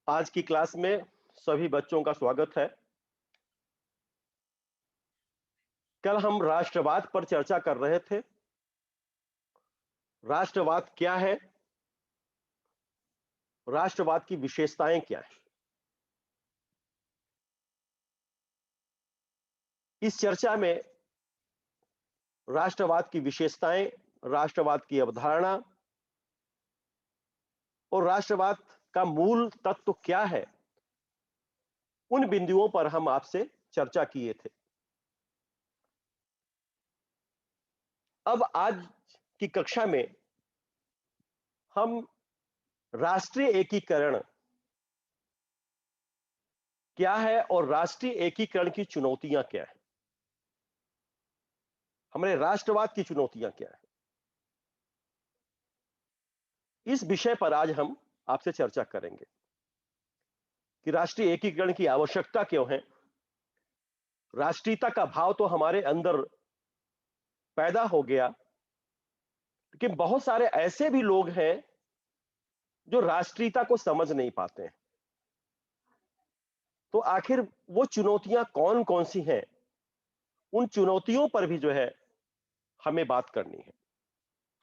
आज की क्लास में सभी बच्चों का स्वागत है। कल हम राष्ट्रवाद पर चर्चा कर रहे थे। राष्ट्रवाद क्या है? राष्ट्रवाद की विशेषताएं क्या हैं? इस चर्चा में राष्ट्रवाद की विशेषताएं, राष्ट्रवाद की अवधारणा और राष्ट्रवाद का मूल तत्व क्या है, उन बिंदुओं पर हम आपसे चर्चा किए थे। अब आज की कक्षा में हम राष्ट्रीय एकीकरण क्या है और राष्ट्रीय एकीकरण की चुनौतियां क्या है, हमारे राष्ट्रवाद की चुनौतियां क्या है, इस विषय पर आज हम आपसे चर्चा करेंगे कि राष्ट्रीय एकीकरण की आवश्यकता क्यों है। राष्ट्रीयता का भाव तो हमारे अंदर पैदा हो गया, लेकिन बहुत सारे ऐसे भी लोग हैं जो राष्ट्रीयता को समझ नहीं पाते हैं। तो आखिर वो चुनौतियां कौन कौन सी हैं, उन चुनौतियों पर भी जो है हमें बात करनी है।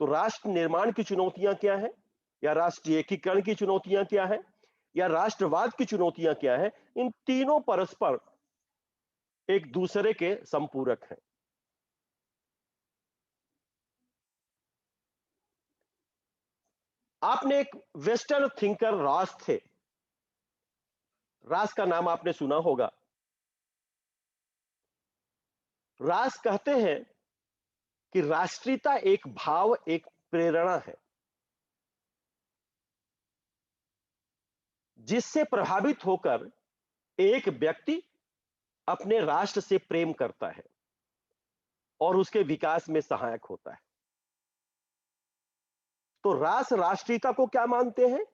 तो राष्ट्र निर्माण की चुनौतियां क्या है, या राष्ट्रीय एकीकरण की चुनौतियां क्या है, या राष्ट्रवाद की चुनौतियां क्या है, इन तीनों परस्पर एक दूसरे के संपूरक हैं। आपने एक वेस्टर्न थिंकर रास थे, रास का नाम आपने सुना होगा। रास कहते हैं कि राष्ट्रीयता एक भाव, एक प्रेरणा है जिससे प्रभावित होकर एक व्यक्ति अपने राष्ट्र से प्रेम करता है और उसके विकास में सहायक होता है। तो रास राष्ट्रीयता को क्या मानते हैं?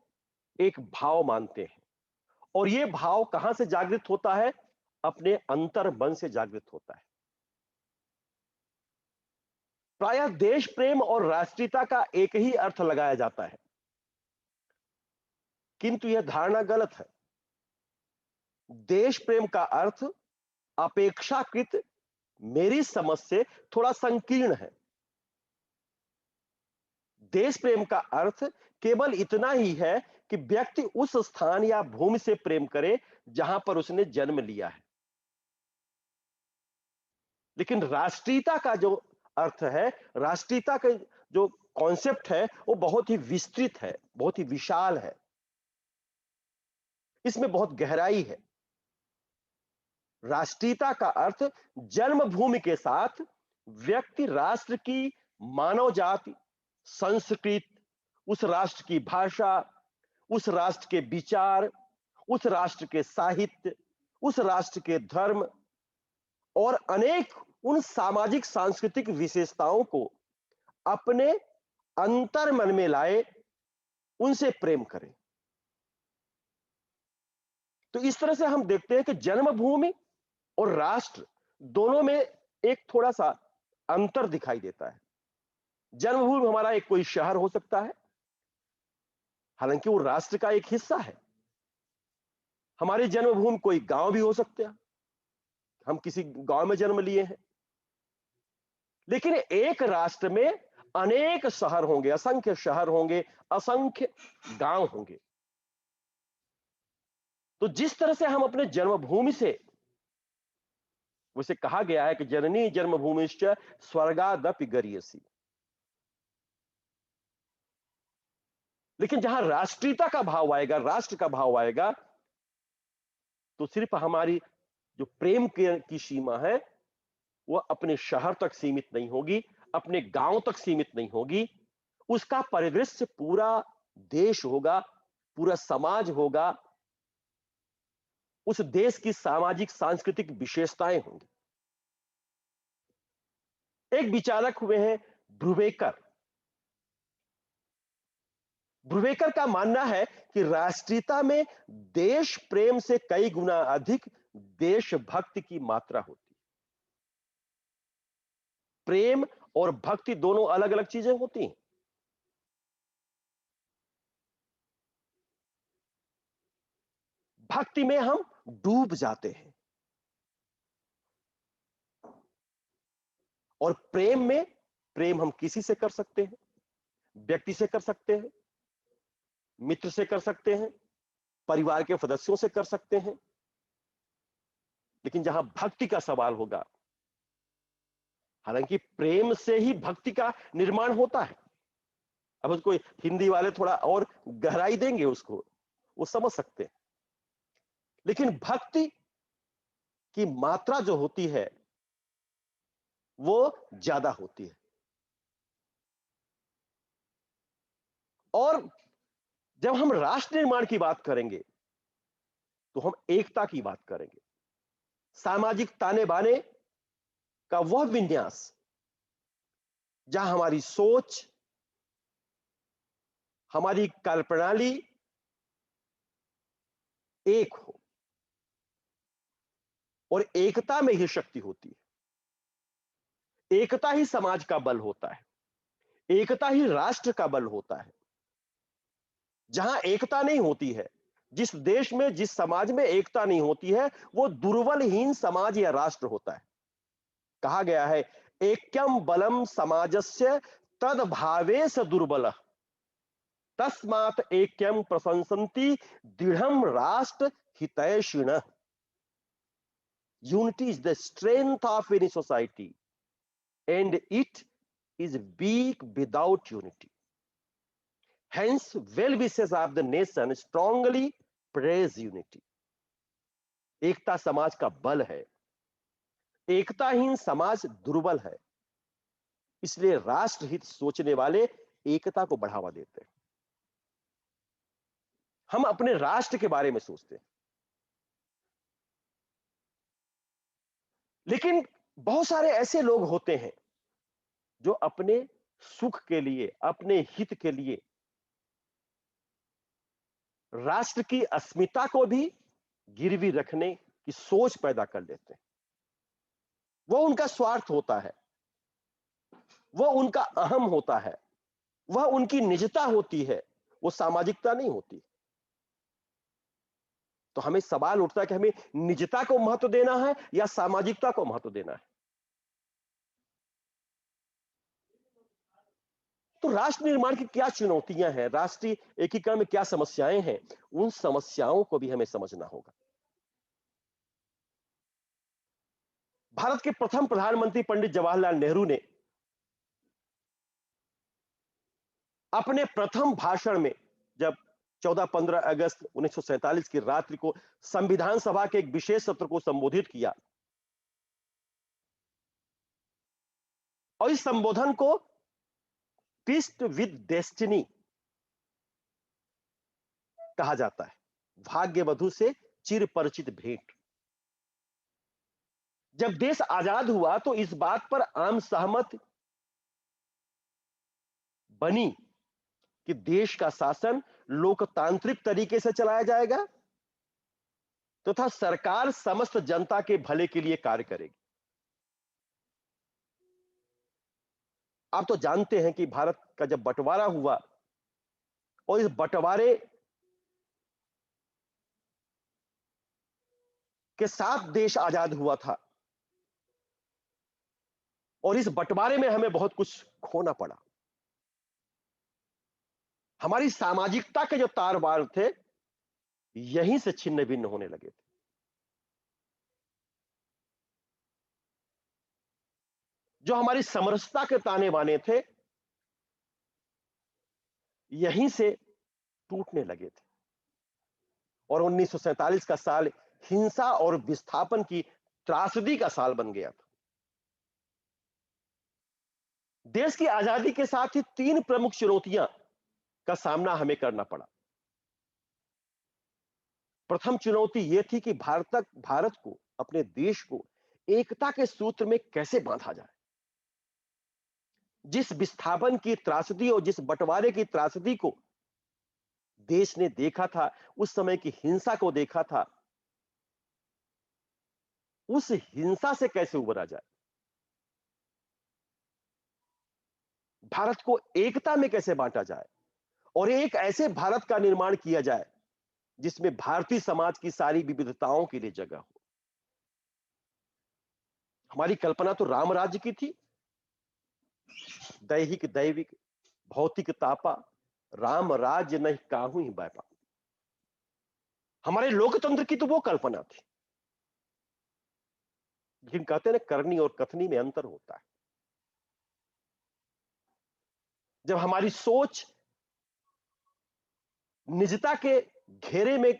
एक भाव मानते हैं। और यह भाव कहां से जागृत होता है? अपने अंतर मन से जागृत होता है। प्रायः देश प्रेम और राष्ट्रीयता का एक ही अर्थ लगाया जाता है, किंतु यह धारणा गलत है। देश प्रेम का अर्थ अपेक्षाकृत मेरी समझ से थोड़ा संकीर्ण है। देश प्रेम का अर्थ केवल इतना ही है कि व्यक्ति उस स्थान या भूमि से प्रेम करे जहां पर उसने जन्म लिया है। लेकिन राष्ट्रीयता का जो अर्थ है, राष्ट्रीयता का जो कॉन्सेप्ट है, वो बहुत ही विस्तृत है, बहुत ही विशाल है। इसमें बहुत गहराई है। राष्ट्रीयता का अर्थ जन्मभूमि के साथ व्यक्ति राष्ट्र की मानव जाति, संस्कृति, उस राष्ट्र की भाषा, उस राष्ट्र के विचार, उस राष्ट्र के साहित्य, उस राष्ट्र के धर्म और अनेक उन सामाजिक सांस्कृतिक विशेषताओं को अपने अंतर मन में लाए, उनसे प्रेम करें। तो इस तरह से हम देखते हैं कि जन्मभूमि और राष्ट्र दोनों में एक थोड़ा सा अंतर दिखाई देता है। जन्मभूमि हमारा एक कोई शहर हो सकता है, हालांकि वो राष्ट्र का एक हिस्सा है। हमारी जन्मभूमि कोई गांव भी हो सकता है, हम किसी गांव में जन्म लिए हैं। लेकिन एक राष्ट्र में अनेक शहर होंगे, असंख्य शहर होंगे, असंख्य गांव होंगे। तो जिस तरह से हम अपने जन्मभूमि से, उसे कहा गया है कि जननी जन्मभूमिश्च स्वर्गादपि गरीयसी, लेकिन जहां राष्ट्रीयता का भाव आएगा, राष्ट्र का भाव आएगा, तो सिर्फ हमारी जो प्रेम की सीमा है वह अपने शहर तक सीमित नहीं होगी, अपने गांव तक सीमित नहीं होगी। उसका परिदृश्य पूरा देश होगा, पूरा समाज होगा, उस देश की सामाजिक सांस्कृतिक विशेषताएं होंगी। एक विचारक हुए हैं ब्रूवेकर। ब्रूवेकर का मानना है कि राष्ट्रीयता में देश प्रेम से कई गुना अधिक देशभक्ति की मात्रा होती है। प्रेम और भक्ति दोनों अलग अलग चीजें होती हैं। भक्ति में हम डूब जाते हैं और प्रेम हम किसी से कर सकते हैं, व्यक्ति से कर सकते हैं, मित्र से कर सकते हैं, परिवार के सदस्यों से कर सकते हैं, लेकिन जहां भक्ति का सवाल होगा, हालांकि प्रेम से ही भक्ति का निर्माण होता है। अब उसको हिंदी वाले थोड़ा और गहराई देंगे, उसको वो समझ सकते हैं, लेकिन भक्ति की मात्रा जो होती है वो ज्यादा होती है। और जब हम राष्ट्र निर्माण की बात करेंगे तो हम एकता की बात करेंगे, सामाजिक ताने बाने का वह विन्यास जहां हमारी सोच, हमारी कार्यप्रणाली एक हो, और एकता में ही शक्ति होती है। एकता ही समाज का बल होता है, एकता ही राष्ट्र का बल होता है। जहां एकता नहीं होती है, जिस देश में, जिस समाज में एकता नहीं होती है, वो दुर्बलहीन समाज या राष्ट्र होता है। कहा गया है, ऐक्यम बलम समाजस्य तद भावेश दुर्बल, तस्मात् ऐक्यम प्रशंसन्ति दृढ़म राष्ट्र हितैषिणः। Unity is the strength of any society, and it is weak without unity. Hence, well-wishers of the nation strongly praise unity. एकता समाज का बल है, एकताहीन समाज दुर्बल है, इसलिए राष्ट्रहित सोचने वाले एकता को बढ़ावा देते हैं। हम अपने राष्ट्र के बारे में सोचते हैं, लेकिन बहुत सारे ऐसे लोग होते हैं जो अपने सुख के लिए, अपने हित के लिए राष्ट्र की अस्मिता को भी गिरवी रखने की सोच पैदा कर लेते हैं। वो उनका स्वार्थ होता है, वह उनका अहम होता है, वह उनकी निजता होती है, वो सामाजिकता नहीं होती। तो हमें सवाल उठता है कि हमें निजता को महत्व देना है या सामाजिकता को महत्व देना है। तो राष्ट्र निर्माण की क्या चुनौतियां हैं, राष्ट्रीय एकीकरण में क्या समस्याएं हैं, उन समस्याओं को भी हमें समझना होगा। भारत के प्रथम प्रधानमंत्री पंडित जवाहरलाल नेहरू ने अपने प्रथम भाषण में, जब 14-15 अगस्त 1947 की रात्रि को संविधान सभा के एक विशेष सत्र को संबोधित किया, और इस संबोधन को ट्विस्ट विद डेस्टिनी कहा जाता है, भाग्य वधु से चिर परिचित भेंट। जब देश आजाद हुआ तो इस बात पर आम सहमत बनी कि देश का शासन लोकतांत्रिक तरीके से चलाया जाएगा तथा सरकार समस्त जनता के भले के लिए कार्य करेगी। आप तो जानते हैं कि भारत का जब बंटवारा हुआ और इस बंटवारे के साथ देश आजाद हुआ था, और इस बंटवारे में हमें बहुत कुछ खोना पड़ा। हमारी सामाजिकता के जो तार बार थे, यहीं से छिन्न भिन्न होने लगे थे। जो हमारी समरसता के ताने बाने थे, यहीं से टूटने लगे थे। और 1947 का साल हिंसा और विस्थापन की त्रासदी का साल बन गया था। देश की आजादी के साथ ही 3 प्रमुख चुनौतियां का सामना हमें करना पड़ा। प्रथम चुनौती यह थी कि भारत को, अपने देश को एकता के सूत्र में कैसे बांधा जाए। जिस विस्थापन की त्रासदी और जिस बंटवारे की त्रासदी को देश ने देखा था, उस समय की हिंसा को देखा था, उस हिंसा से कैसे उबरा जाए, भारत को एकता में कैसे बांटा जाए, और एक ऐसे भारत का निर्माण किया जाए जिसमें भारतीय समाज की सारी विविधताओं के लिए जगह हो। हमारी कल्पना तो राम राज्य की थी, दैहिक दैविक भौतिक तापा, राम राज्य नहीं काहू ही बैपा। हमारे लोकतंत्र की तो वो कल्पना थी, लेकिन कहते हैं ना, करनी और कथनी में अंतर होता है। जब हमारी सोच निजता के घेरे में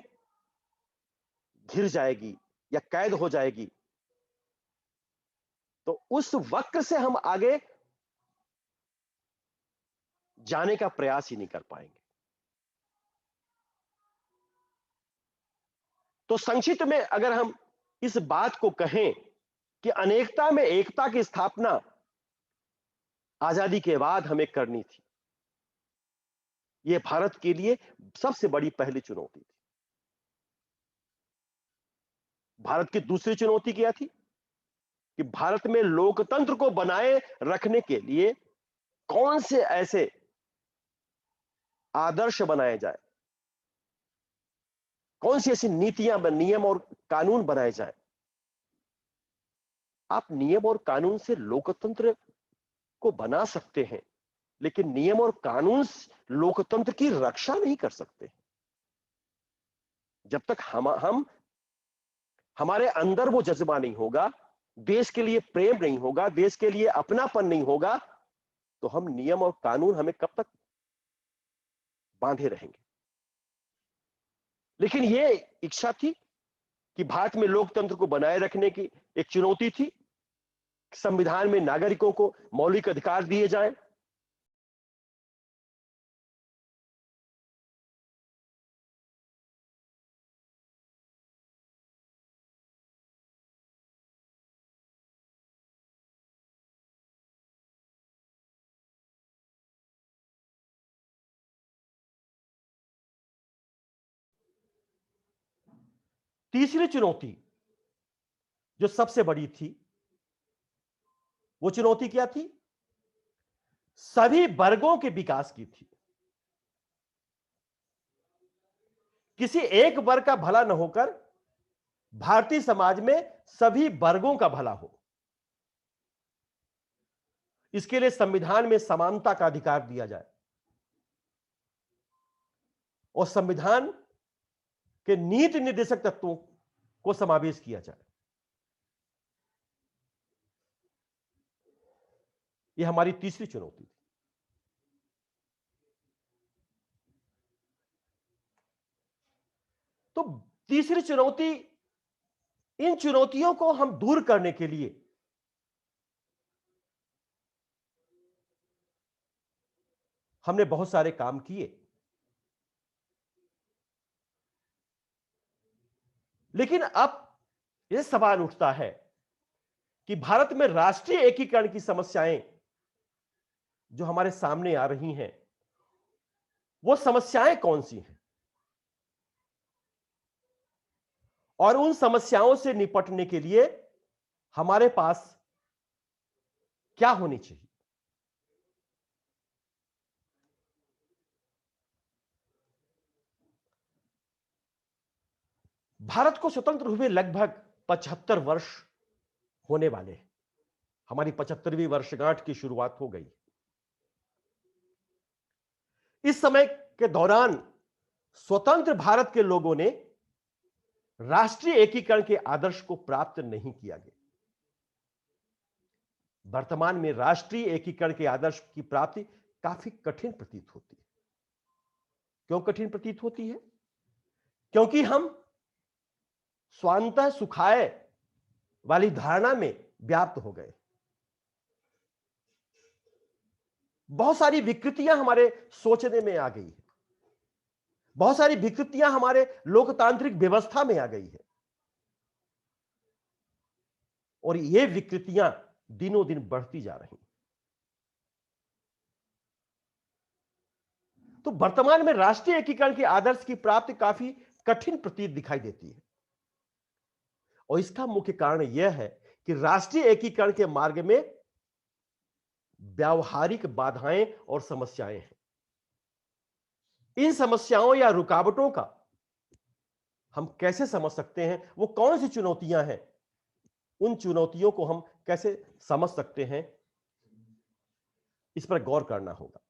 घिर जाएगी या कैद हो जाएगी, तो उस वक्र से हम आगे जाने का प्रयास ही नहीं कर पाएंगे। तो संक्षिप्त में अगर हम इस बात को कहें कि अनेकता में एकता की स्थापना आजादी के बाद हमें करनी थी, यह भारत के लिए सबसे बड़ी पहली चुनौती थी। भारत की दूसरी चुनौती क्या थी कि भारत में लोकतंत्र को बनाए रखने के लिए कौन से ऐसे आदर्श बनाए जाए, कौन सी ऐसी नीतियां, नियम और कानून बनाए जाए। आप नियम और कानून से लोकतंत्र को बना सकते हैं, लेकिन नियम और कानून लोकतंत्र की रक्षा नहीं कर सकते। जब तक हम हमारे अंदर वो जज्बा नहीं होगा, देश के लिए प्रेम नहीं होगा, देश के लिए अपनापन नहीं होगा, तो हम नियम और कानून हमें कब तक बांधे रहेंगे। लेकिन ये इच्छा थी कि भारत में लोकतंत्र को बनाए रखने की एक चुनौती थी। संविधान में नागरिकों को मौलिक अधिकार दिए जाएं, तीसरी चुनौती जो सबसे बड़ी थी, वो चुनौती क्या थी? सभी वर्गों के विकास की थी। किसी एक वर्ग का भला न होकर भारतीय समाज में सभी वर्गों का भला हो, इसके लिए संविधान में समानता का अधिकार दिया जाए और संविधान के नीति निर्देशक तत्वों को समावेश किया जाए। यह हमारी तीसरी चुनौती थी। तो तीसरी चुनौती, इन चुनौतियों को हम दूर करने के लिए हमने बहुत सारे काम किए, लेकिन अब यह सवाल उठता है कि भारत में राष्ट्रीय एकीकरण की समस्याएं जो हमारे सामने आ रही हैं, वो समस्याएं कौन सी हैं और उन समस्याओं से निपटने के लिए हमारे पास क्या होनी चाहिए। भारत को स्वतंत्र हुए लगभग 75 वर्ष होने वाले हैं। हमारी 75वीं वर्षगांठ की शुरुआत हो गई। इस समय के दौरान स्वतंत्र भारत के लोगों ने राष्ट्रीय एकीकरण के आदर्श को प्राप्त नहीं किया गया। वर्तमान में राष्ट्रीय एकीकरण के आदर्श की प्राप्ति काफी कठिन प्रतीत होती है। क्यों कठिन प्रतीत होती है? क्योंकि हम स्वांतः सुखाय वाली धारणा में व्याप्त हो गए। बहुत सारी विकृतियां हमारे सोचने में आ गई है, बहुत सारी विकृतियां हमारे लोकतांत्रिक व्यवस्था में आ गई है, और ये विकृतियां दिनों दिन बढ़ती जा रही हैं। तो वर्तमान में राष्ट्रीय एकीकरण के आदर्श की प्राप्ति काफी कठिन प्रतीत दिखाई देती है, और इसका मुख्य कारण यह है कि राष्ट्रीय एकीकरण के मार्ग में व्यावहारिक बाधाएं और समस्याएं हैं। इन समस्याओं या रुकावटों का हम कैसे समझ सकते हैं, वो कौन सी चुनौतियां हैं, उन चुनौतियों को हम कैसे समझ सकते हैं, इस पर गौर करना होगा।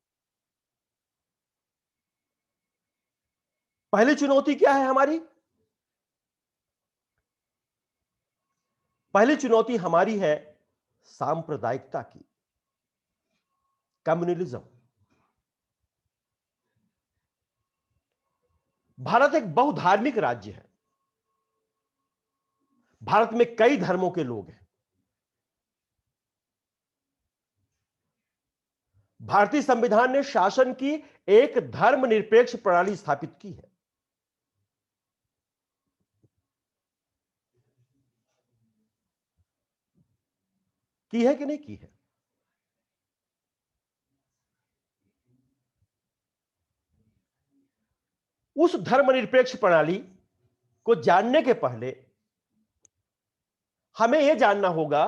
पहली चुनौती क्या है हमारी? पहली चुनौती हमारी है सांप्रदायिकता की, कम्युनलिज्म। भारत एक बहुधार्मिक राज्य है। भारत में कई धर्मों के लोग हैं। भारतीय संविधान ने शासन की एक धर्मनिरपेक्ष प्रणाली स्थापित की है। की है कि नहीं की है? उस धर्मनिरपेक्ष प्रणाली को जानने के पहले हमें यह जानना होगा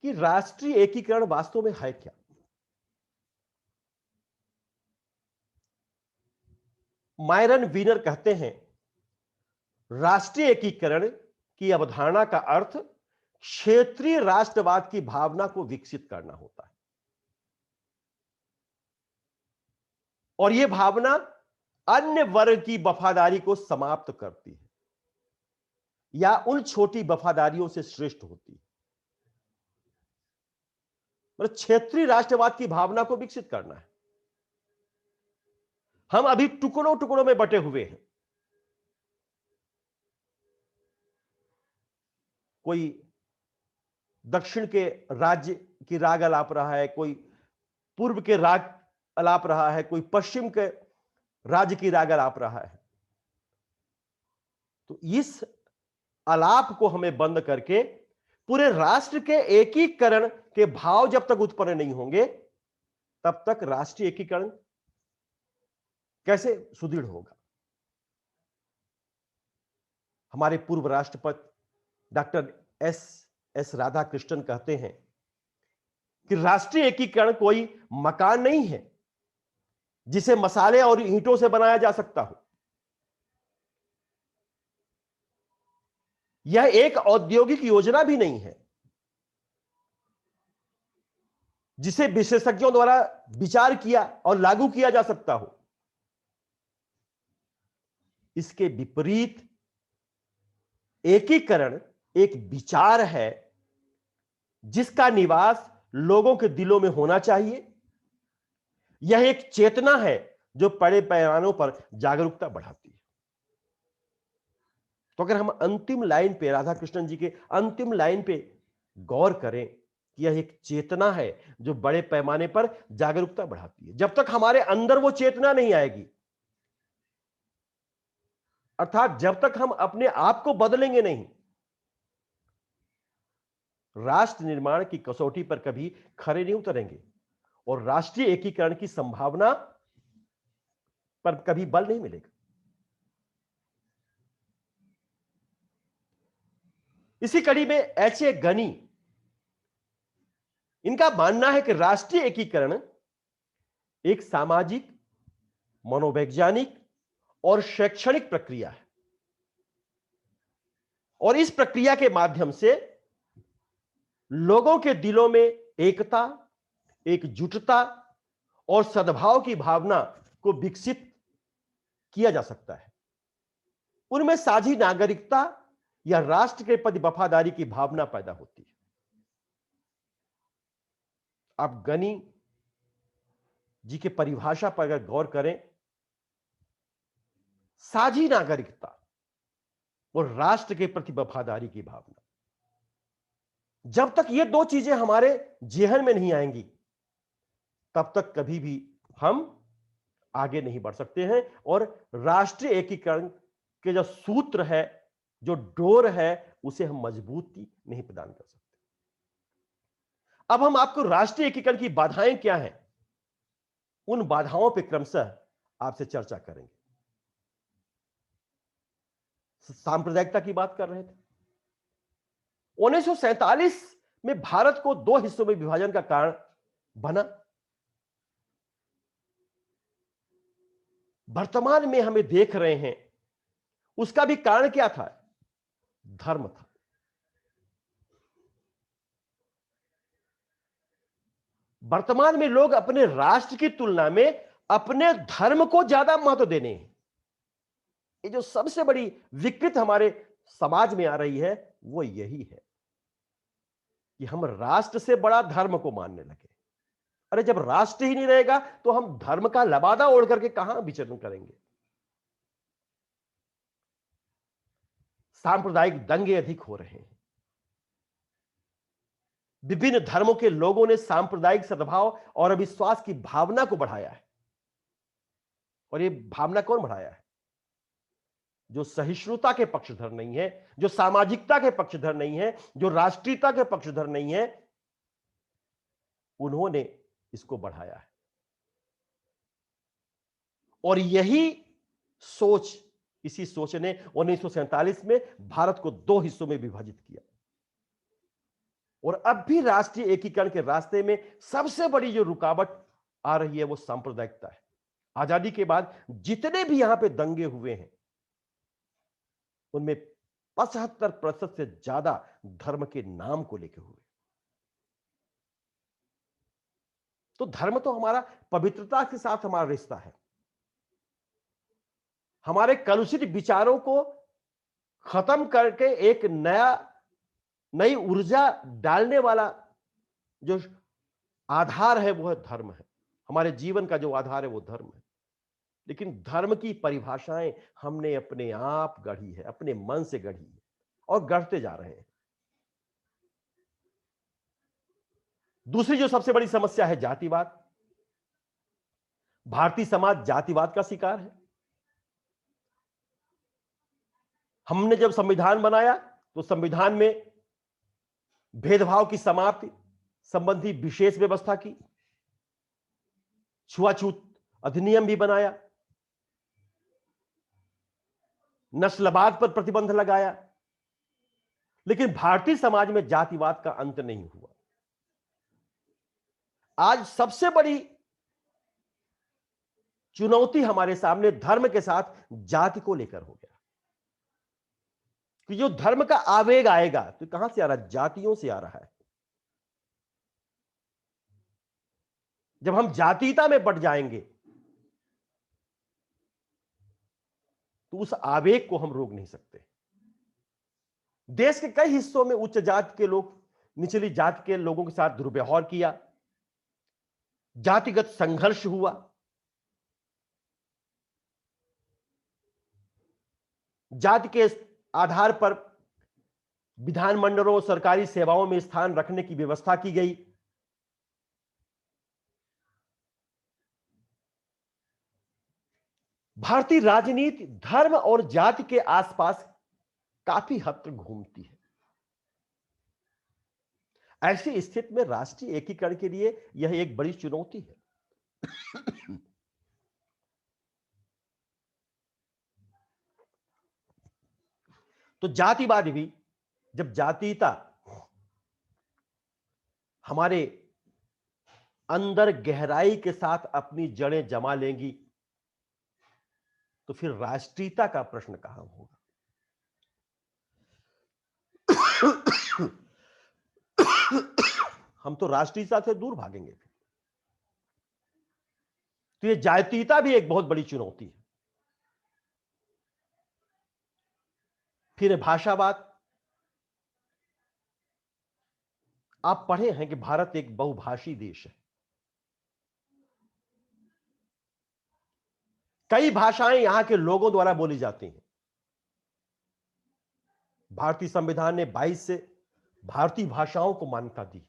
कि राष्ट्रीय एकीकरण वास्तव में है क्या। मायरन वीनर कहते हैं, राष्ट्रीय एकीकरण की अवधारणा का अर्थ क्षेत्रीय राष्ट्रवाद की भावना को विकसित करना होता है, और यह भावना अन्य वर्ग की वफादारी को समाप्त करती है या उन छोटी वफादारियों से श्रेष्ठ होती है। मतलब क्षेत्रीय राष्ट्रवाद की भावना को विकसित करना है। हम अभी टुकड़ों टुकड़ों में बटे हुए हैं। कोई दक्षिण के राज्य की राग अलाप रहा है, कोई पूर्व के राग अलाप रहा है, कोई पश्चिम के राज्य की राग अलाप रहा है। तो इस अलाप को हमें बंद करके पूरे राष्ट्र के एकीकरण के भाव जब तक उत्पन्न नहीं होंगे, तब तक राष्ट्रीय एकीकरण कैसे सुदृढ़ होगा। हमारे पूर्व राष्ट्रपति डॉक्टर एस एस राधाकृष्णन कहते हैं कि राष्ट्रीय एकीकरण कोई मकान नहीं है जिसे मसाले और ईंटों से बनाया जा सकता हो। यह एक औद्योगिक योजना भी नहीं है जिसे विशेषज्ञों द्वारा विचार किया और लागू किया जा सकता हो। इसके विपरीत एकीकरण एक विचार है जिसका निवास लोगों के दिलों में होना चाहिए। यह एक चेतना है जो बड़े पैमानों पर जागरूकता बढ़ाती है। तो अगर हम अंतिम लाइन पे, राधाकृष्णन जी के अंतिम लाइन पे गौर करें कि यह एक चेतना है जो बड़े पैमाने पर जागरूकता बढ़ाती है, जब तक हमारे अंदर वो चेतना नहीं आएगी, अर्थात जब तक हम अपने आप को बदलेंगे नहीं, राष्ट्र निर्माण की कसौटी पर कभी खरे नहीं उतरेंगे और राष्ट्रीय एकीकरण की संभावना पर कभी बल नहीं मिलेगा। इसी कड़ी में एच.ए. गनी, इनका मानना है कि राष्ट्रीय एकीकरण एक सामाजिक, मनोवैज्ञानिक और शैक्षणिक प्रक्रिया है, और इस प्रक्रिया के माध्यम से लोगों के दिलों में एकता, एकजुटता और सद्भाव की भावना को विकसित किया जा सकता है। उनमें साझी नागरिकता या राष्ट्र के प्रति वफादारी की भावना पैदा होती है। आप गनी जी के परिभाषा पर अगर गौर करें, साझी नागरिकता और राष्ट्र के प्रति वफादारी की भावना, जब तक ये दो चीजें हमारे जेहन में नहीं आएंगी, तब तक कभी भी हम आगे नहीं बढ़ सकते हैं और राष्ट्रीय एकीकरण के जो सूत्र है, जो डोर है, उसे हम मजबूती नहीं प्रदान कर सकते। अब हम आपको राष्ट्रीय एकीकरण की बाधाएं क्या हैं, उन बाधाओं पर क्रमशः आपसे चर्चा करेंगे। सांप्रदायिकता की बात कर रहे थे। 1947 में भारत को दो हिस्सों में विभाजन का कारण बना। वर्तमान में हमें देख रहे हैं उसका भी कारण क्या था? धर्म था। वर्तमान में लोग अपने राष्ट्र की तुलना में अपने धर्म को ज्यादा महत्व देने हैं। ये जो सबसे बड़ी विकृत हमारे समाज में आ रही है वो यही है कि हम राष्ट्र से बड़ा धर्म को मानने लगे। अरे जब राष्ट्र ही नहीं रहेगा तो हम धर्म का लबादा ओढ़ करके कहां विचरण करेंगे? सांप्रदायिक दंगे अधिक हो रहे हैं। विभिन्न धर्मों के लोगों ने सांप्रदायिक सद्भाव और अविश्वास की भावना को बढ़ाया है। और ये भावना कौन बढ़ाया है? जो सहिष्णुता के पक्षधर नहीं है, जो सामाजिकता के पक्षधर नहीं है, जो राष्ट्रीयता के पक्षधर नहीं है, उन्होंने इसको बढ़ाया है। और यही सोच, इसी सोच ने 1947 में भारत को दो हिस्सों में विभाजित किया। और अब भी राष्ट्रीय एकीकरण के रास्ते में सबसे बड़ी जो रुकावट आ रही है वो सांप्रदायिकता है। आजादी के बाद जितने भी यहां पे दंगे हुए हैं उनमें 75% से ज्यादा धर्म के नाम को लेकर हुए। तो धर्म तो हमारा पवित्रता के साथ हमारा रिश्ता है। हमारे कलुषित विचारों को खत्म करके एक नई ऊर्जा डालने वाला जो आधार है वो है धर्म है। हमारे जीवन का जो आधार है वो धर्म है। लेकिन धर्म की परिभाषाएं हमने अपने आप गढ़ी है, अपने मन से गढ़ी है और गढ़ते जा रहे हैं। दूसरी जो सबसे बड़ी समस्या है जातिवाद। भारतीय समाज जातिवाद का शिकार है। हमने जब संविधान बनाया तो संविधान में भेदभाव की समाप्ति संबंधी विशेष व्यवस्था की, छुआछूत अधिनियम भी बनाया, नस्लवाद पर प्रतिबंध लगाया। लेकिन भारतीय समाज में जातिवाद का अंत नहीं हुआ। आज सबसे बड़ी चुनौती हमारे सामने धर्म के साथ जाति को लेकर हो गया कि जो धर्म का आवेग आएगा तो कहां से आ रहा है? जातियों से आ रहा है। जब हम जातीयता में बढ़ जाएंगे तो उस आवेग को हम रोक नहीं सकते। देश के कई हिस्सों में उच्च जाति के लोग निचली जाति के लोगों के साथ दुर्व्यवहार किया, जातिगत संघर्ष हुआ, जाति के आधार पर विधानमंडलों और सरकारी सेवाओं में स्थान रखने की व्यवस्था की गई। भारतीय राजनीति धर्म और जाति के आसपास काफी हद तक घूमती है। ऐसी स्थिति में राष्ट्रीय एकीकरण के लिए यह एक बड़ी चुनौती है। तो जातिवाद भी, जब जातीयता हमारे अंदर गहराई के साथ अपनी जड़ें जमा लेंगी तो फिर राष्ट्रीयता का प्रश्न कहां होगा? हम तो राष्ट्रीयता से दूर भागेंगे। तो ये जातीयता भी एक बहुत बड़ी चुनौती है। फिर भाषावाद। आप पढ़े हैं कि भारत एक बहुभाषी देश है। कई भाषाएं यहां के लोगों द्वारा बोली जाती हैं। भारतीय संविधान ने 22 से भारतीय भाषाओं को मान्यता दी।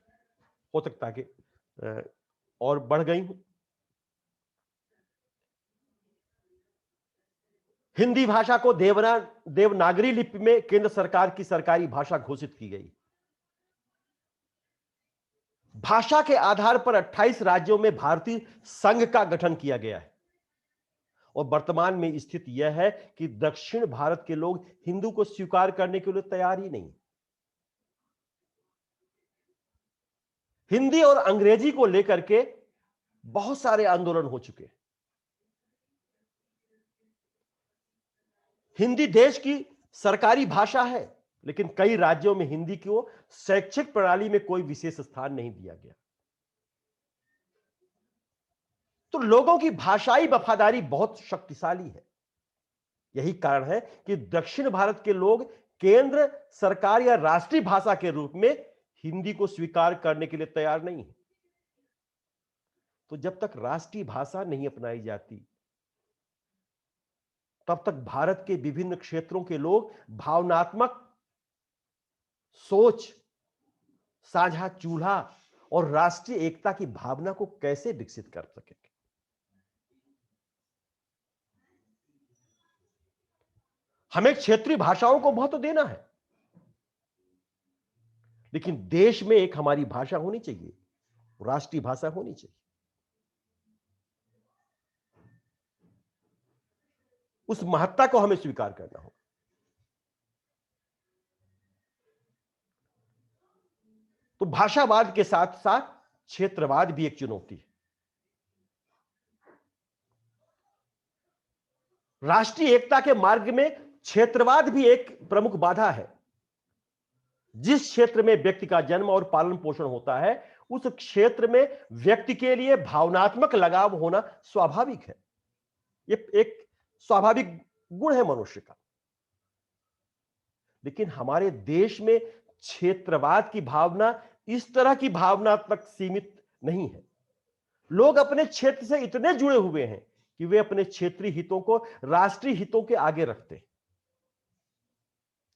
हो सकता है कि और बढ़ गई हो। हिंदी भाषा को देवनागरी लिपि में केंद्र सरकार की सरकारी भाषा घोषित की गई। भाषा के आधार पर 28 राज्यों में भारतीय संघ का गठन किया गया है। और वर्तमान में स्थिति यह है कि दक्षिण भारत के लोग हिंदू को स्वीकार करने के लिए तैयार ही नहीं। हिंदी और अंग्रेजी को लेकर के बहुत सारे आंदोलन हो चुके हैं। हिंदी देश की सरकारी भाषा है, लेकिन कई राज्यों में हिंदी को शैक्षिक प्रणाली में कोई विशेष स्थान नहीं दिया गया। तो लोगों की भाषाई वफादारी बहुत शक्तिशाली है। यही कारण है कि दक्षिण भारत के लोग केंद्र सरकार या राष्ट्रीय भाषा के रूप में हिंदी को स्वीकार करने के लिए तैयार नहीं है। तो जब तक राष्ट्रीय भाषा नहीं अपनाई जाती, तब तक भारत के विभिन्न क्षेत्रों के लोग भावनात्मक सोच, साझा चूल्हा और राष्ट्रीय एकता की भावना को कैसे विकसित कर सकेंगे? हमें क्षेत्रीय भाषाओं को महत्व देना है, लेकिन देश में एक हमारी भाषा होनी चाहिए, राष्ट्रीय भाषा होनी चाहिए। उस महत्ता को हमें स्वीकार करना होगा। तो भाषावाद के साथ साथ क्षेत्रवाद भी एक चुनौती है। राष्ट्रीय एकता के मार्ग में क्षेत्रवाद भी एक प्रमुख बाधा है। जिस क्षेत्र में व्यक्ति का जन्म और पालन पोषण होता है, उस क्षेत्र में व्यक्ति के लिए भावनात्मक लगाव होना स्वाभाविक है। ये एक स्वाभाविक गुण है मनुष्य का। लेकिन हमारे देश में क्षेत्रवाद की भावना इस तरह की भावना तक सीमित नहीं है। लोग अपने क्षेत्र से इतने जुड़े हुए हैं कि वे अपने क्षेत्रीय हितों को राष्ट्रीय हितों के आगे रखते हैं।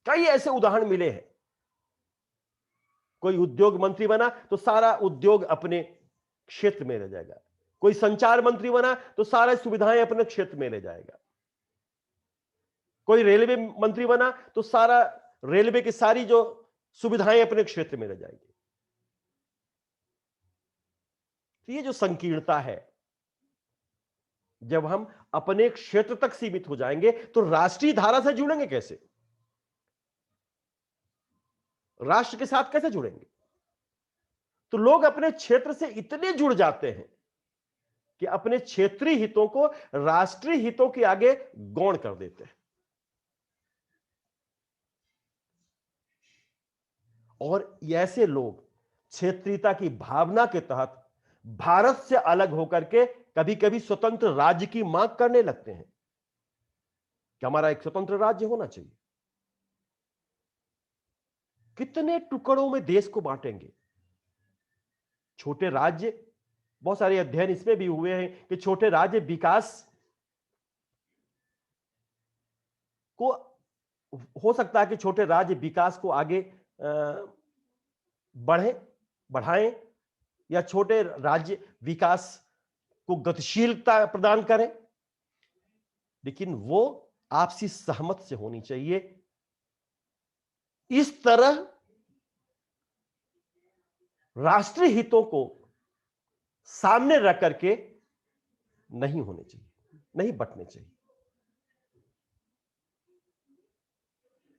कई ऐसे उदाहरण मिले हैं। कोई उद्योग मंत्री बना तो सारा उद्योग अपने क्षेत्र में रह जाएगा। कोई संचार मंत्री बना तो सारी सुविधाएं अपने क्षेत्र में ले जाएगा। कोई रेलवे मंत्री बना तो सारा रेलवे की सारी जो सुविधाएं अपने क्षेत्र में रह जाएगी। तो ये जो संकीर्णता है, जब हम अपने क्षेत्र तक सीमित हो जाएंगे तो राष्ट्रीय धारा से जुड़ेंगे कैसे? राष्ट्र के साथ कैसे जुड़ेंगे? तो लोग अपने क्षेत्र से इतने जुड़ जाते हैं कि अपने क्षेत्रीय हितों को राष्ट्रीय हितों के आगे गौण कर देते हैं। और ऐसे लोग क्षेत्रीयता की भावना के तहत भारत से अलग होकर के कभी-कभी स्वतंत्र राज्य की मांग करने लगते हैं कि हमारा एक स्वतंत्र राज्य होना चाहिए। कितने टुकड़ों में देश को बांटेंगे? छोटे राज्य, बहुत सारे अध्ययन इसमें भी हुए हैं कि छोटे राज्य विकास को, हो सकता है कि छोटे राज्य विकास को आगे बढ़ाएं या छोटे राज्य विकास को गतिशीलता प्रदान करें, लेकिन वो आपसी सहमत से होनी चाहिए। इस तरह राष्ट्रीय हितों को सामने रख करके नहीं होने चाहिए, नहीं बंटने चाहिए।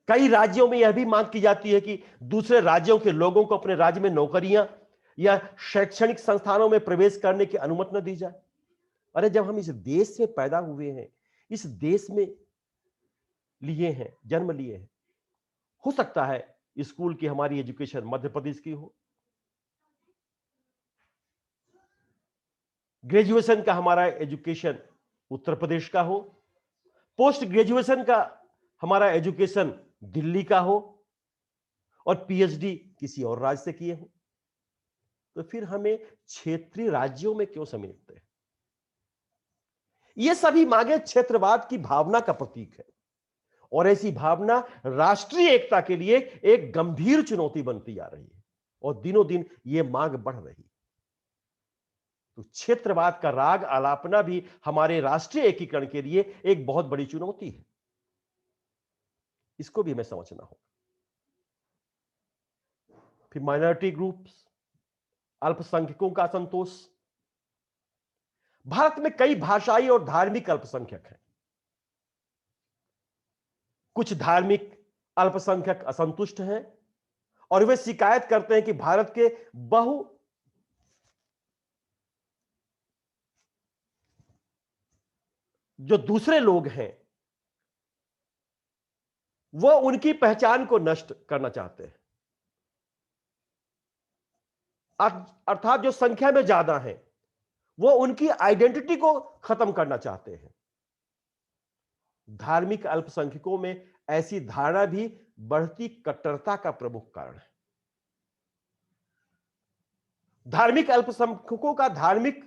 कई राज्यों में यह भी मांग की जाती है कि दूसरे राज्यों के लोगों को अपने राज्य में नौकरियां या शैक्षणिक संस्थानों में प्रवेश करने की अनुमति न दी जाए। अरे जब हम इस देश में पैदा हुए हैं, इस देश में लिए हैं, जन्म लिए हैं, हो सकता है स्कूल की हमारी एजुकेशन मध्य प्रदेश की हो, ग्रेजुएशन का हमारा एजुकेशन उत्तर प्रदेश का हो, पोस्ट ग्रेजुएशन का हमारा एजुकेशन दिल्ली का हो और पीएचडी किसी और राज्य से किए हो। तो फिर हमें क्षेत्रीय राज्यों में क्यों समेटते हैं? ये सभी मांगे क्षेत्रवाद की भावना का प्रतीक है और ऐसी भावना राष्ट्रीय एकता के लिए एक गंभीर चुनौती बनती आ रही है और दिनों दिन ये मांग बढ़ रही है। तो क्षेत्रवाद का राग आलापना भी हमारे राष्ट्रीय एकीकरण के लिए एक बहुत बड़ी चुनौती है। इसको भी हमें समझना होगा। फिर माइनॉरिटी ग्रुप्स, अल्पसंख्यकों का असंतोष। भारत में कई भाषाई और धार्मिक अल्पसंख्यक हैं। कुछ धार्मिक अल्पसंख्यक असंतुष्ट हैं और वे शिकायत करते हैं कि भारत के जो दूसरे लोग हैं वो उनकी पहचान को नष्ट करना चाहते हैं। अर्थात जो संख्या में ज्यादा है वो उनकी आइडेंटिटी को खत्म करना चाहते हैं। धार्मिक अल्पसंख्यकों में ऐसी धारणा भी बढ़ती कट्टरता का प्रमुख कारण है। धार्मिक अल्पसंख्यकों का धार्मिक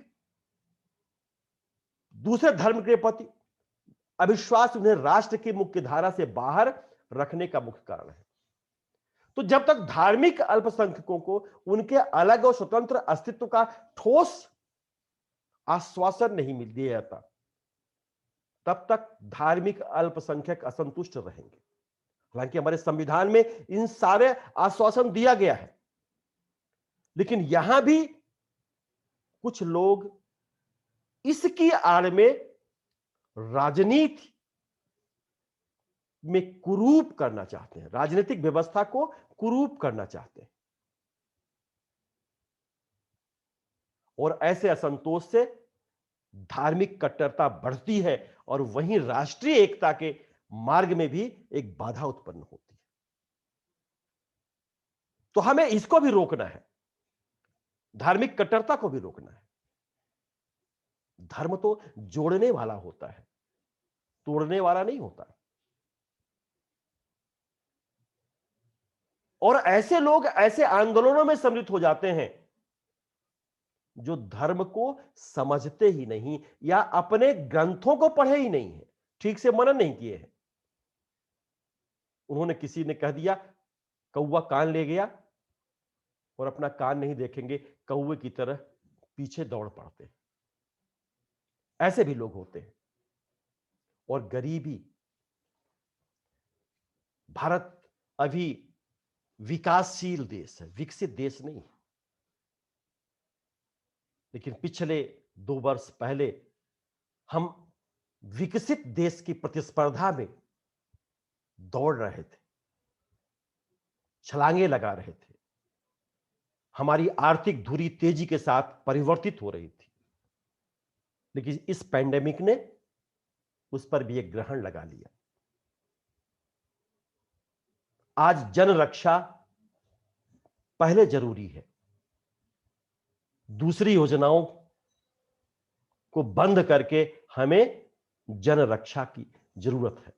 दूसरे धर्म के प्रति अविश्वास उन्हें राष्ट्र की मुख्य धारा से बाहर रखने का मुख्य कारण है। तो जब तक धार्मिक अल्पसंख्यकों को उनके अलग और स्वतंत्र अस्तित्व का ठोस आश्वासन नहीं मिल दिया जाता, तब तक धार्मिक अल्पसंख्यक असंतुष्ट रहेंगे। हालांकि हमारे संविधान में इन सारे आश्वासन दिया गया है, लेकिन यहां भी कुछ लोग इसकी आड़ में राजनीति में कुरूप करना चाहते हैं, राजनीतिक व्यवस्था को कुरूप करना चाहते हैं। और ऐसे असंतोष से धार्मिक कट्टरता बढ़ती है और वहीं राष्ट्रीय एकता के मार्ग में भी एक बाधा उत्पन्न होती है। तो हमें इसको भी रोकना है, धार्मिक कट्टरता को भी रोकना है। धर्म तो जोड़ने वाला होता है, तोड़ने वाला नहीं होता। और ऐसे लोग ऐसे आंदोलनों में सम्मिलित हो जाते हैं जो धर्म को समझते ही नहीं या अपने ग्रंथों को पढ़े ही नहीं है, ठीक से मनन नहीं किए हैं। उन्होंने, किसी ने कह दिया कौवा कान ले गया, और अपना कान नहीं देखेंगे, कौवे की तरह पीछे दौड़ पड़ते हैं। ऐसे भी लोग होते हैं। और गरीबी, भारत अभी विकासशील देश है, विकसित देश नहीं। लेकिन पिछले 2 वर्ष पहले हम विकसित देश की प्रतिस्पर्धा में दौड़ रहे थे, छलांगे लगा रहे थे। हमारी आर्थिक धुरी तेजी के साथ परिवर्तित हो रही थी, लेकिन इस पैंडेमिक ने उस पर भी एक ग्रहण लगा लिया। आज जन रक्षा पहले जरूरी है, दूसरी योजनाओं को बंद करके हमें जन रक्षा की जरूरत है।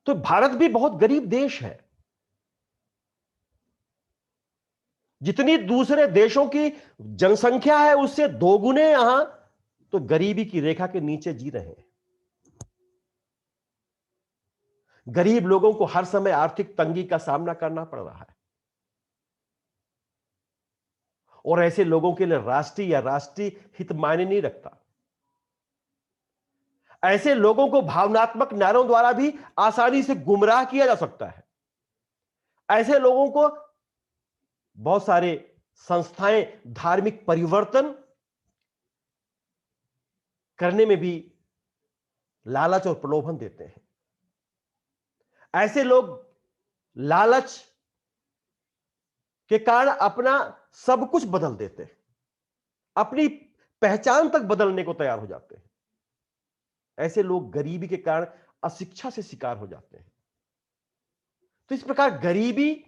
तो भारत भी बहुत गरीब देश है। जितनी दूसरे देशों की जनसंख्या है उससे 2 गुने यहां तो गरीबी की रेखा के नीचे जी रहे हैं। गरीब लोगों को हर समय आर्थिक तंगी का सामना करना पड़ रहा है, और ऐसे लोगों के लिए राष्ट्रीय या राष्ट्रीय हित मायने नहीं रखता। ऐसे लोगों को भावनात्मक न्यायों द्वारा भी आसानी से गुमराह किया जा सकता है। ऐसे लोगों को बहुत सारे संस्थाएं धार्मिक परिवर्तन करने में भी लालच और प्रलोभन देते हैं। ऐसे लोग लालच के कारण अपना सब कुछ बदल देते हैं, अपनी पहचान तक बदलने को तैयार हो जाते हैं। ऐसे लोग गरीबी के कारण अशिक्षा से शिकार हो जाते हैं। तो इस प्रकार गरीबी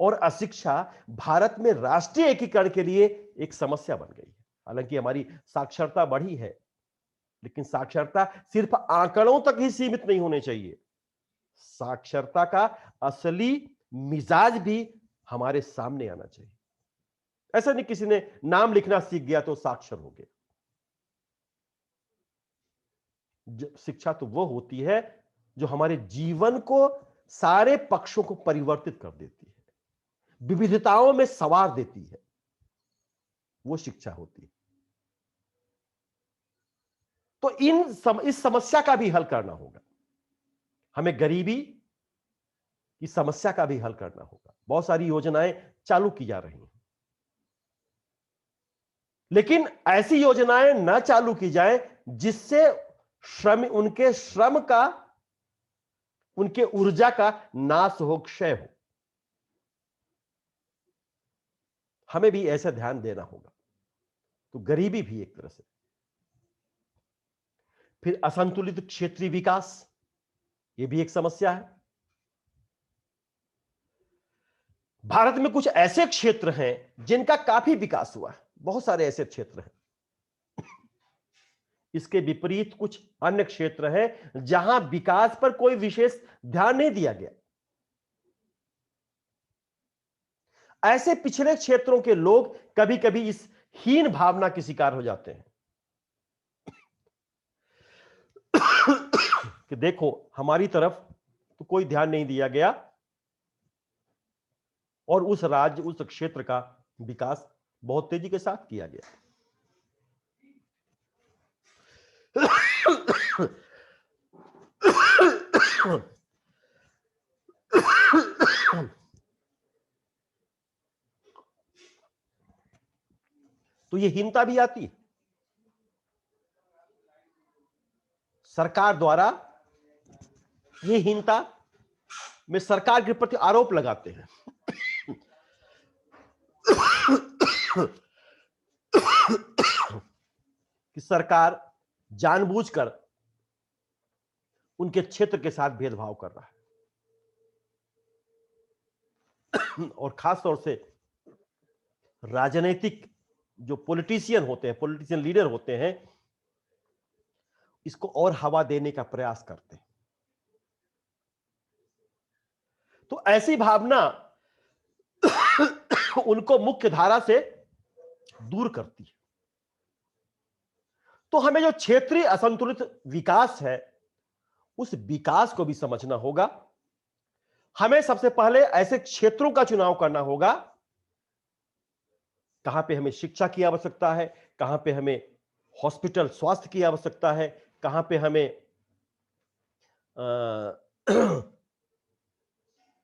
और अशिक्षा भारत में राष्ट्रीय एकीकरण के लिए एक समस्या बन गई है। हालांकि हमारी साक्षरता बढ़ी है, लेकिन साक्षरता सिर्फ आंकड़ों तक ही सीमित नहीं होनी चाहिए। साक्षरता का असली मिजाज भी हमारे सामने आना चाहिए। ऐसा नहीं किसी ने नाम लिखना सीख गया तो साक्षर हो गया। शिक्षा तो वो होती है जो हमारे जीवन को सारे पक्षों को परिवर्तित कर देती है, विविधताओं में संवार देती है, वो शिक्षा होती है। तो इस समस्या का भी हल करना होगा। हमें गरीबी की समस्या का भी हल करना होगा। बहुत सारी योजनाएं चालू की जा रही हैं, लेकिन ऐसी योजनाएं ना चालू की जाए जिससे उनके श्रम का, उनके ऊर्जा का नाश हो, क्षय हो। हमें भी ऐसा ध्यान देना होगा। तो गरीबी भी एक तरह से, फिर असंतुलित क्षेत्रीय विकास, ये भी एक समस्या है। भारत में कुछ ऐसे क्षेत्र हैं जिनका काफी विकास हुआ है, बहुत सारे ऐसे क्षेत्र हैं। इसके विपरीत कुछ अन्य क्षेत्र हैं जहां विकास पर कोई विशेष ध्यान नहीं दिया गया। ऐसे पिछड़े क्षेत्रों के लोग कभी कभी इस हीन भावना के शिकार हो जाते हैं कि देखो हमारी तरफ तो कोई ध्यान नहीं दिया गया और उस राज्य उस क्षेत्र का विकास बहुत तेजी के साथ किया गया। तो ये हीनता भी आती है। सरकार द्वारा ये हीनता में सरकार के प्रति आरोप लगाते हैं कि सरकार जानबूझकर उनके क्षेत्र के साथ भेदभाव कर रहा है और खास तौर से राजनीतिक जो पॉलिटिशियन होते हैं, पॉलिटिशियन लीडर होते हैं, इसको और हवा देने का प्रयास करते हैं। तो ऐसी भावना उनको मुख्य धारा से दूर करती है। तो हमें जो क्षेत्रीय असंतुलित विकास है उस विकास को भी समझना होगा। हमें सबसे पहले ऐसे क्षेत्रों का चुनाव करना होगा कहां पे हमें शिक्षा की आवश्यकता है, कहां पे हमें हॉस्पिटल स्वास्थ्य की आवश्यकता है, कहां पे हमें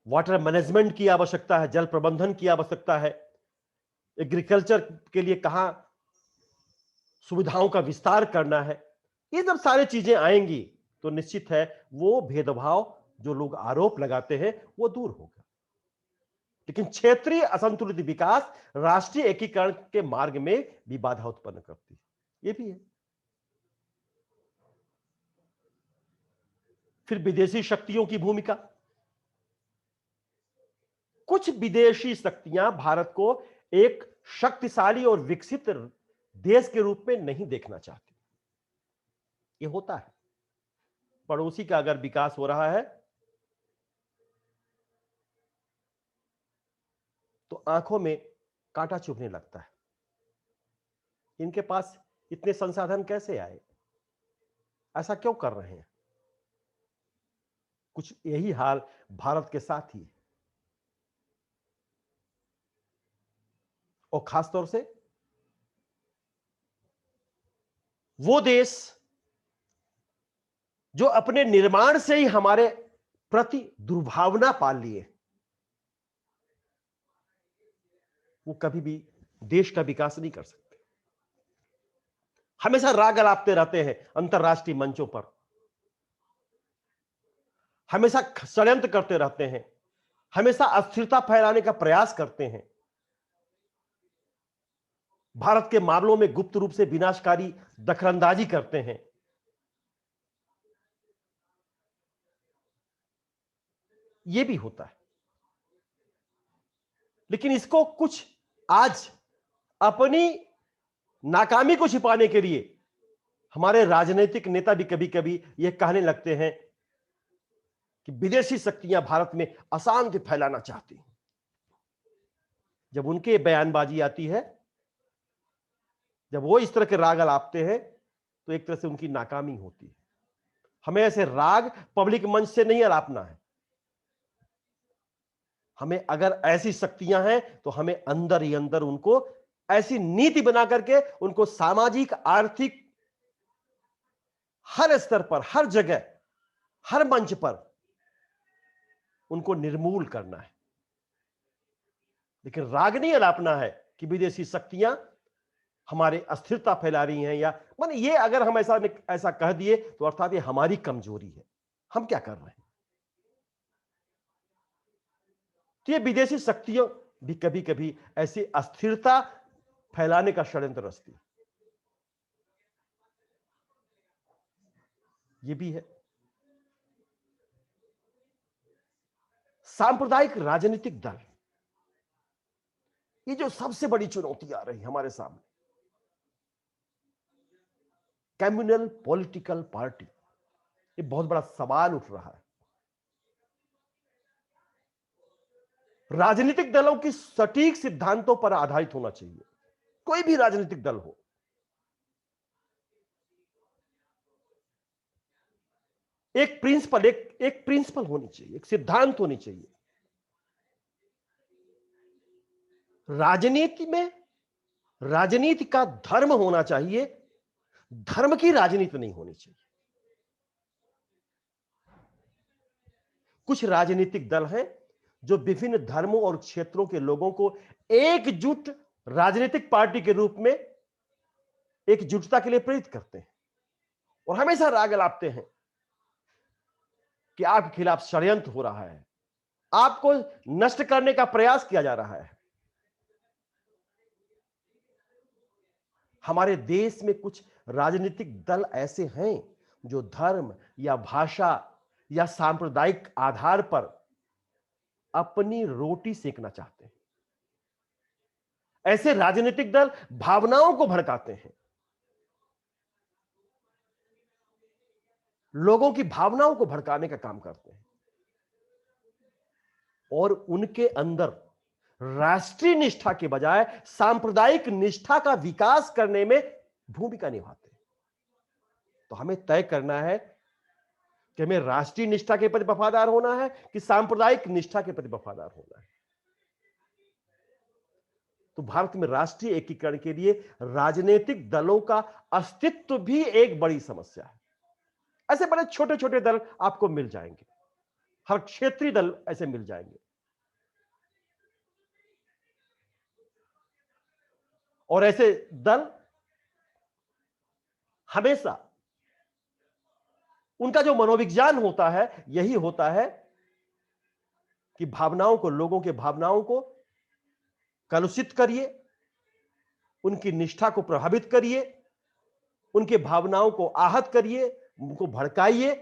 वाटर मैनेजमेंट की आवश्यकता है, जल प्रबंधन की आवश्यकता है, एग्रीकल्चर के लिए कहां सुविधाओं का विस्तार करना है। ये जब सारी चीजें आएंगी तो निश्चित है वो भेदभाव जो लोग आरोप लगाते हैं वो दूर होगा। लेकिन क्षेत्रीय असंतुलित विकास राष्ट्रीय एकीकरण के मार्ग में भी बाधा उत्पन्न करती है, ये भी है। फिर विदेशी शक्तियों की भूमिका। कुछ विदेशी शक्तियां भारत को एक शक्तिशाली और विकसित देश के रूप में नहीं देखना चाहती। ये होता है, पड़ोसी का अगर विकास हो रहा है तो आंखों में कांटा चुभने लगता है। इनके पास इतने संसाधन कैसे आए, ऐसा क्यों कर रहे हैं? कुछ यही हाल भारत के साथ ही है। और खासतौर से वो देश जो अपने निर्माण से ही हमारे प्रति दुर्भावना पाल लिए, वो कभी भी देश का विकास नहीं कर सकते। हमेशा राग अलापते रहते हैं अंतरराष्ट्रीय मंचों पर, हमेशा षड्यंत्र करते रहते हैं, हमेशा अस्थिरता फैलाने का प्रयास करते हैं, भारत के मामलों में गुप्त रूप से विनाशकारी दखलंदाजी करते हैं। यह भी होता है। लेकिन इसको कुछ आज अपनी नाकामी को छिपाने के लिए हमारे राजनीतिक नेता भी कभी कभी यह कहने लगते हैं कि विदेशी शक्तियां भारत में अशांति फैलाना चाहती हैं। जब उनके बयानबाजी आती है, जब वो इस तरह के राग अलापते हैं, तो एक तरह से उनकी नाकामी होती है। हमें ऐसे राग पब्लिक मंच से नहीं अलापना है। हमें अगर ऐसी शक्तियां हैं तो हमें अंदर ही अंदर उनको ऐसी नीति बना करके उनको सामाजिक आर्थिक हर स्तर पर, हर जगह, हर मंच पर उनको निर्मूल करना है। लेकिन राग नहीं अलापना है कि विदेशी शक्तियां हमारे अस्थिरता फैला रही हैं, या माने ये अगर हम ऐसा कह दिए तो अर्थात ये हमारी कमजोरी है। हम क्या कर रहे हैं? तो ये विदेशी शक्तियों भी कभी कभी ऐसी अस्थिरता फैलाने का षड्यंत्र रचती है। ये भी है। सांप्रदायिक राजनीतिक दल, ये जो सबसे बड़ी चुनौती आ रही हमारे सामने, कम्युनल पॉलिटिकल पार्टी, ये बहुत बड़ा सवाल उठ रहा है। राजनीतिक दलों की सटीक सिद्धांतों पर आधारित होना चाहिए, कोई भी राजनीतिक दल हो। एक प्रिंसिपल होनी चाहिए, एक सिद्धांत होनी चाहिए। राजनीति में राजनीति का धर्म होना चाहिए, धर्म की राजनीति नहीं होनी चाहिए। कुछ राजनीतिक दल हैं जो विभिन्न धर्मों और क्षेत्रों के लोगों को एकजुट राजनीतिक पार्टी के रूप में एकजुटता के लिए प्रेरित करते हैं और हमेशा राग लापते हैं कि आपके खिलाफ षड्यंत्र हो रहा है, आपको नष्ट करने का प्रयास किया जा रहा है। हमारे देश में कुछ राजनीतिक दल ऐसे हैं जो धर्म या भाषा या सांप्रदायिक आधार पर अपनी रोटी सेकना चाहते हैं। ऐसे राजनीतिक दल भावनाओं को भड़काते हैं, लोगों की भावनाओं को भड़काने का काम करते हैं और उनके अंदर राष्ट्रीय निष्ठा के बजाय सांप्रदायिक निष्ठा का विकास करने में भूमिका निभाते हैं। तो हमें तय करना है कि हमें राष्ट्रीय निष्ठा के प्रति वफादार होना है कि सांप्रदायिक निष्ठा के प्रति वफादार होना है। तो भारत में राष्ट्रीय एकीकरण के लिए राजनीतिक दलों का अस्तित्व भी एक बड़ी समस्या है। ऐसे बड़े छोटे छोटे दल आपको मिल जाएंगे, हर क्षेत्रीय दल ऐसे मिल जाएंगे और ऐसे दल हमेशा उनका जो मनोविज्ञान होता है यही होता है कि भावनाओं को, लोगों के भावनाओं को कलुषित करिए, उनकी निष्ठा को प्रभावित करिए, उनके भावनाओं को आहत करिए, उनको भड़काइए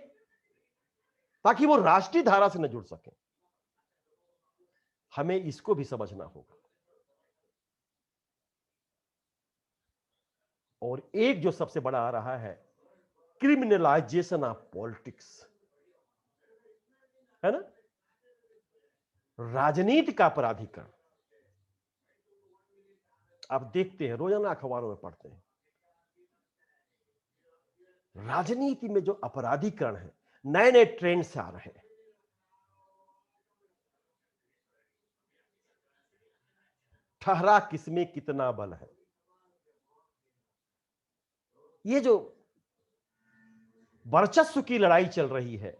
ताकि वो राष्ट्रीय धारा से न जुड़ सके। हमें इसको भी समझना होगा। और एक जो सबसे बड़ा आ रहा है, क्रिमिनलाइजेशन ऑफ पॉलिटिक्स, है ना, राजनीति का अपराधीकरण। आप देखते हैं, रोजाना अखबारों में पढ़ते हैं, राजनीति में जो अपराधीकरण है, नए नए ट्रेंड्स आ रहे हैं। ठहरा किसमें कितना बल है, ये जो वर्चस्व की लड़ाई चल रही है।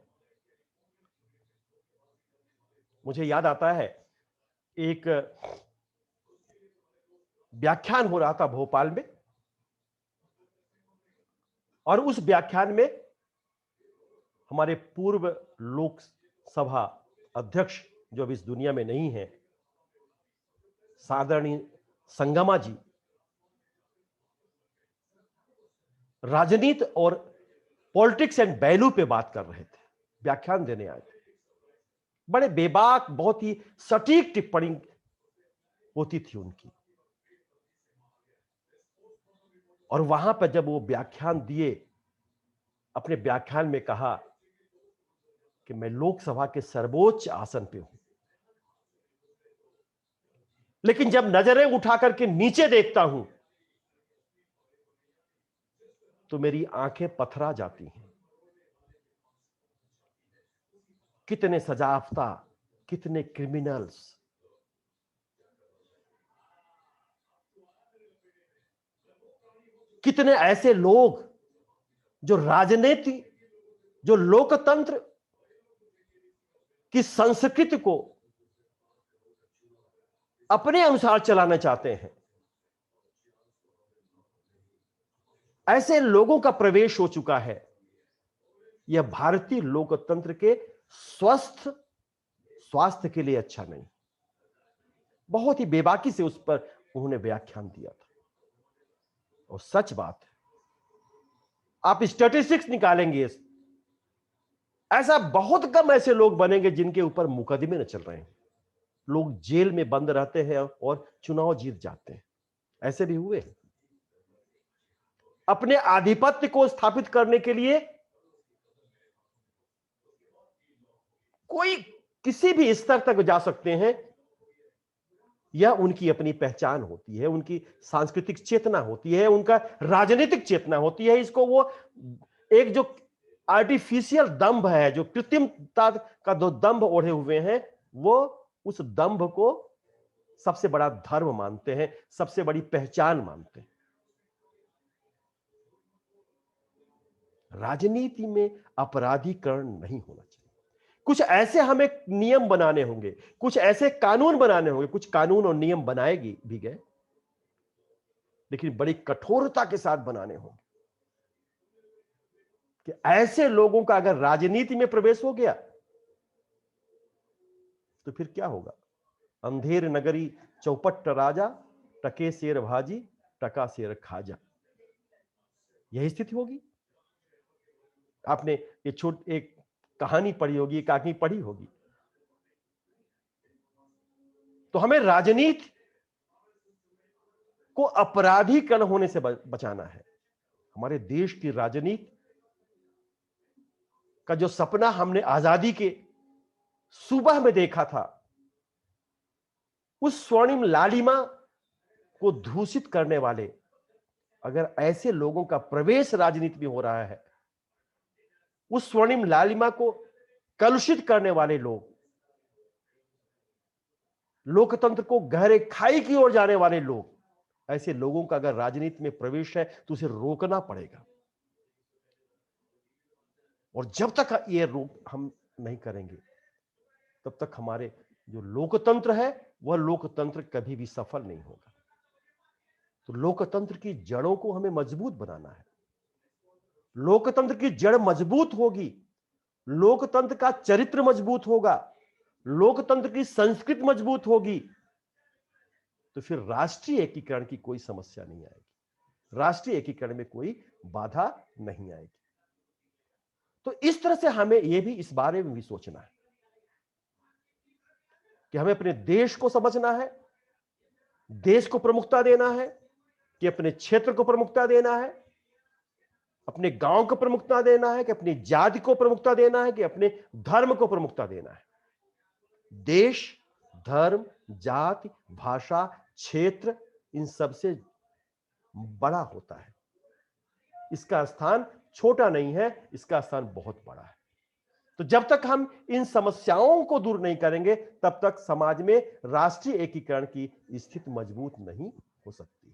मुझे याद आता है, एक व्याख्यान हो रहा था भोपाल में और उस व्याख्यान में हमारे पूर्व लोकसभा अध्यक्ष जो अब इस दुनिया में नहीं है, आदरणीय संगमा जी, राजनीति और पॉलिटिक्स एंड वैल्यू पे बात कर रहे थे, व्याख्यान देने आए थे। बड़े बेबाक, बहुत ही सटीक टिप्पणी होती थी उनकी। और वहां पर जब वो व्याख्यान दिए, अपने व्याख्यान में कहा कि मैं लोकसभा के सर्वोच्च आसन पे हूं, लेकिन जब नजरें उठा करके नीचे देखता हूं तो मेरी आंखें पथरा जाती हैं। कितने सजाफता, कितने क्रिमिनल्स, कितने ऐसे लोग जो राजनीति, जो लोकतंत्र की संस्कृति को अपने अनुसार चलाना चाहते हैं। ऐसे लोगों का प्रवेश हो चुका है। यह भारतीय लोकतंत्र के स्वास्थ्य के लिए अच्छा नहीं। बहुत ही बेबाकी से उस पर उन्होंने व्याख्यान दिया था और सच बात है, आप स्टैटिस्टिक्स निकालेंगे ऐसा बहुत कम ऐसे लोग बनेंगे जिनके ऊपर मुकदमे न चल रहे हैं, लोग जेल में बंद रहते हैं और चुनाव जीत जाते हैं। ऐसे भी हुए हैं। अपने आधिपत्य को स्थापित करने के लिए कोई किसी भी स्तर तक जा सकते हैं। यह उनकी अपनी पहचान होती है, उनकी सांस्कृतिक चेतना होती है, उनका राजनीतिक चेतना होती है। इसको वो एक जो आर्टिफिशियल दंभ है, जो कृत्रिमता का जो दंभ ओढ़े हुए हैं, वो उस दंभ को सबसे बड़ा धर्म मानते हैं, सबसे बड़ी पहचान मानते हैं। राजनीति में अपराधीकरण नहीं होना चाहिए। कुछ ऐसे हमें नियम बनाने होंगे, कुछ ऐसे कानून बनाने होंगे। कुछ कानून और नियम बनाएगी भी गए, लेकिन बड़ी कठोरता के साथ बनाने होंगे कि ऐसे लोगों का अगर राजनीति में प्रवेश हो गया तो फिर क्या होगा? अंधेर नगरी चौपट राजा, टके शेर भाजी, टका शेर खाजा, यही स्थिति होगी। आपने ये एक कहानी पढ़ी होगी, कहानी पढ़ी होगी। तो हमें राजनीति को अपराधीकरण होने से बचाना है। हमारे देश की राजनीति का जो सपना हमने आजादी के सुबह में देखा था, उस स्वर्णिम लालिमा को दूषित करने वाले अगर ऐसे लोगों का प्रवेश राजनीति में हो रहा है, उस स्वर्णिम लालिमा को कलुषित करने वाले लोग, लोकतंत्र को गहरे खाई की ओर जाने वाले लोग, ऐसे लोगों का अगर राजनीति में प्रवेश है तो उसे रोकना पड़ेगा। और जब तक ये रोक हम नहीं करेंगे, तब तक हमारे जो लोकतंत्र है वह लोकतंत्र कभी भी सफल नहीं होगा। तो लोकतंत्र की जड़ों को हमें मजबूत बनाना है। लोकतंत्र की जड़ मजबूत होगी, लोकतंत्र का चरित्र मजबूत होगा, लोकतंत्र की संस्कृति मजबूत होगी, तो फिर राष्ट्रीय एकीकरण की कोई समस्या नहीं आएगी, राष्ट्रीय एकीकरण में कोई बाधा नहीं आएगी। तो इस तरह से हमें यह भी इस बारे में भी सोचना है कि हमें अपने देश को समझना है, देश को प्रमुखता देना है, कि अपने क्षेत्र को प्रमुखता देना है, अपने गांव को प्रमुखता देना है, कि अपनी जाति को प्रमुखता देना है, कि अपने धर्म को प्रमुखता देना है। देश, धर्म, जाति, भाषा, क्षेत्र, इन सबसे बड़ा होता है। इसका स्थान छोटा नहीं है, इसका स्थान बहुत बड़ा है। तो जब तक हम इन समस्याओं को दूर नहीं करेंगे, तब तक समाज में राष्ट्रीय एकीकरण की स्थिति मजबूत नहीं हो सकती।